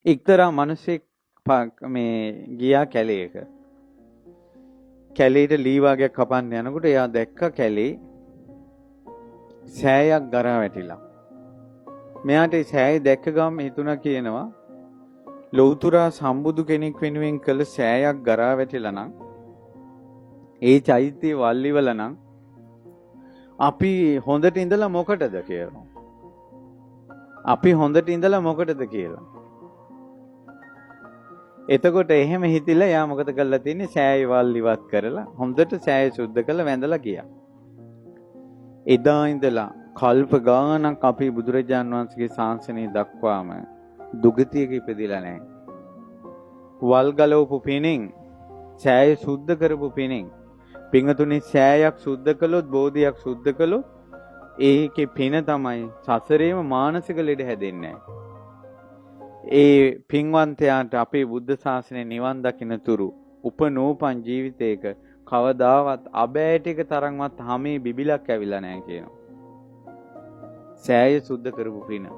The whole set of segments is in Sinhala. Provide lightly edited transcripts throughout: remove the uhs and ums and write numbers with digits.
එක්තරා මිනිසෙක් මේ ගියා කැලේක. කැලේට ලී වර්ගයක් කපන්න යනකොට එයා දැක්ක කැලේ සෑයක් ගරා වැටිලා. මෙයාට ඒ සෑය දැක්ක ගමන් හිතුණා කියනවා ලෞතුරා සම්බුදු කෙනෙක් වෙනුවෙන් කළ සෑයක් ගරා වැටිලා නම් ඒ චෛත්‍ය වල්ලිවල නම් අපි හොඳට ඉඳලා මොකටද කියලා. අපි හොඳට ඉඳලා මොකටද කියලා. එතකොට එහෙම හිතිලා යා මොකද කරලා තින්නේ සෑය වල්ලිවත් කරලා හොඳට සෑය සුද්ධ කරලා වැඳලා ගියා. එදා ඉඳලා කල්ප ගානක් අපි බුදුරජාන් වහන්සේගේ ශාසනය දක්වාම දුගතියක ඉපදිලා නැහැ. වල් ගලවපු පිණින් සෑය සුද්ධ කරපු පිණින් පිංගතුනි සෑයක් සුද්ධ කළොත් බෝධියක් සුද්ධ කළොත් ඒකේ පින තමයි සසරේම මානසික ලෙඩ හැදෙන්නේ නැහැ. ඒ පින්වන්තයාට අපේ බුද්ධ ශාසනය නිවන් දකින්න තුරු උපනෝපන් ජීවිතයක කවදාවත් අබෑටික තරම්වත් හැමේ බිබිලක් ඇවිල්ලා නැහැ කියනවා. සෑය සුද්ධ කරපු පින.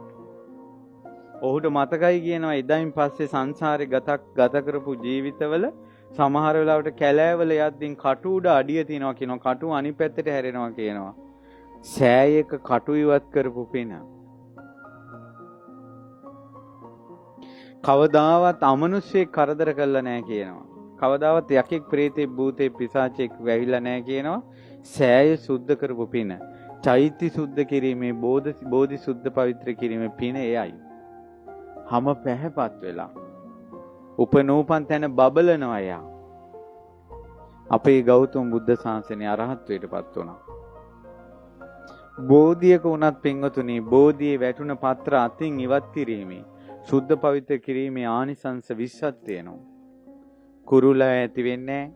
ඔහුට මතකයි කියනවා එදායින් පස්සේ සංසාරේ ගත කරපු ජීවිතවල සමහර වෙලාවට කැලෑවල යද්දී කටු උඩ අඩිය තියනවා කියනවා. කටු අනිත් පැත්තට හැරෙනවා කියනවා. සෑයක කටු ඉවත් කරපු පින. කවදාවත් අමනුෂ්‍යෙක් කරදර කළා නැහැ කියනවා. කවදාවත් යකෙක් ප්‍රේතෙක් භූතෙක් පිසාචෙක් වැහිලා නැහැ කියනවා. සෑය සුද්ධ කරපු පින. චෛත්‍ය සුද්ධ කිරීමේ බෝධි සුද්ධ පවිත්‍ර කිරීමේ පින එයයි. හැම පැහැපත් වෙලා උපනෝපන් තැන බබලනවා යා. අපේ ගෞතම බුද්ධ ශාසනය අරහත්ත්වයටපත් වුණා. බෝධියක උනත් පින්වතුනි බෝධියේ වැටුණ පත්‍ර අතින් ඉවත් කිරීමේ සුද්ධ පවිත්‍ර කිරීමේ ආනිසංස 20ක් තියෙනවා. කුරුල ඇති වෙන්නේ නැහැ,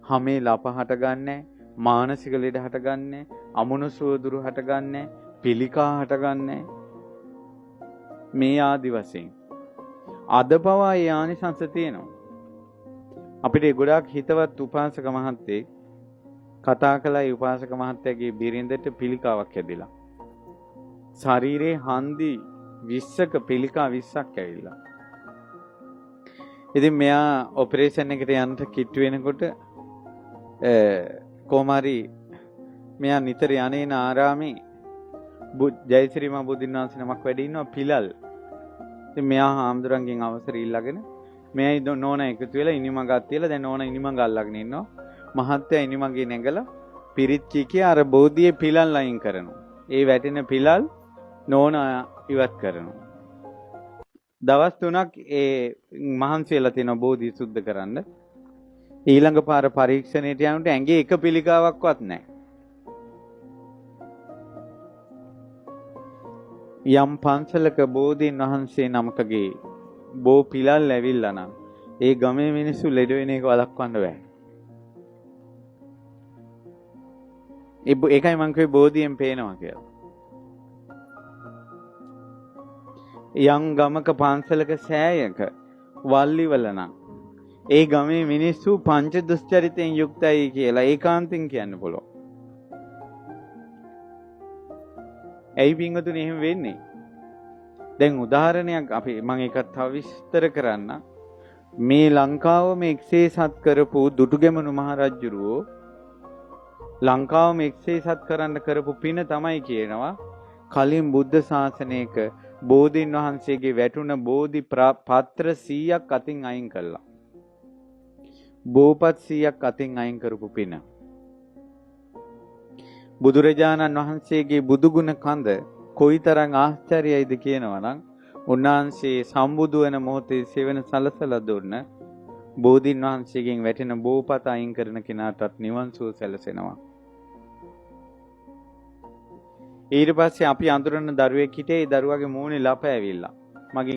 හැමේ ලප හටගන්නේ, මානසික ලෙඩ හටගන්නේ, අමනුෂ්‍ය දුරු හටගන්නේ, පිළිකා හටගන්නේ. මේ ආදි වශයෙන් අද පවා ඒ ආනිසංස තියෙනවා. අපිට ගොඩාක් හිතවත් උපාසක මහත්තයෙක් කතා කළා. උපාසක මහත්තයාගේ බිරිඳට පිළිකාවක් හැදිලා. ශරීරේ හන්දි 20ක පිළිකා 20ක් ඇවිල්ලා. ඉතින් මෙයා ඔපරේෂන් එකට යන්න කිට්ටු වෙනකොට කොමාරි මෙයා නිතර යන්නේන ආරාමේ ජයශ්‍රී මහ බුදුන් වහන්සේ නමක් වැඩ ඉන්නවා පිළල්. ඉතින් මෙයා හාමුදුරන්ගෙන් අවසර ඉල්ලගෙන මෙයයි නෝනා එකතු වෙලා ඉනිමඟක් තියලා දැන් නෝනා ඉනිමඟ අල්ලගෙන ඉන්නවා. මහත්තයා ඉනිමඟේ නැගලා පිරිත් කීකේ අර බෝධියේ පිළල් ලයින් කරනවා. ඒ වැටෙන පිළල් නෝනා ඉවත් කරනවා. දවස් 3ක් ඒ මහන්සි වෙලා තියෙනවා බෝධිය සුද්ධ කරන්න. ඊළඟ පාර පරීක්ෂණයට යනකොට ඇඟේ එක පිළිකාවක්වත් නැහැ. යම් පන්සලක බෝධීන් වහන්සේ නමකගේ බෝ පිළල් ඇවිල්ලා නම් ඒ ගමේ මිනිස්සු ලෙඩ වෙන එක වළක්වන්න බෑ. ඒකයි මං කිව්වේ බෝධියෙන් පේනවා කියලා. යම් ගමක පන්සලක සෑයක වල්ලිවල නම් ඒ ගමේ මිනිස්සු පංච දුස්චරිතයෙන් යුක්තයි කියලා ඒකාන්තයෙන් කියන්න පුළුවන්. ඇයි පින්වතුනි එහෙම වෙන්නේ? දැන් උදාහරණයක් අපි මම ඒක තව විස්තර කරන්න. මේ ලංකාවම එක්සේසත් කරපු දුටුගැමුණු මහරජුරෝ ලංකාවම එක්සේසත් කරන්න කරපු පින තමයි කියනවා කලින් බුද්ධ ශාසනයක බෝධීන් වහන්සේගේ වැටුණ බෝධි පත්‍ර 100ක් අතින් අයින් කළා. බෝපත් 100ක් අතින් අයින් කරපු පින. බුදුරජාණන් වහන්සේගේ බුදුගුණ කඳ කොයිතරම් ආශ්චර්යයිද කියනවා නම් උන්වහන්සේ සම්බුදු වෙන මොහොතේ සෙවන සලසලා දුන්න බෝධීන් වහන්සේගෙන් වැටෙන බෝපත අයින් කරන කෙනාටත් නිවන් සුව සැලසෙනවා. ඊට පස්සේ අපි අඳුරන දරුවෙක් හිටියේ ඒ දරුවාගේ මූණේ ලප ඇවිල්ලා.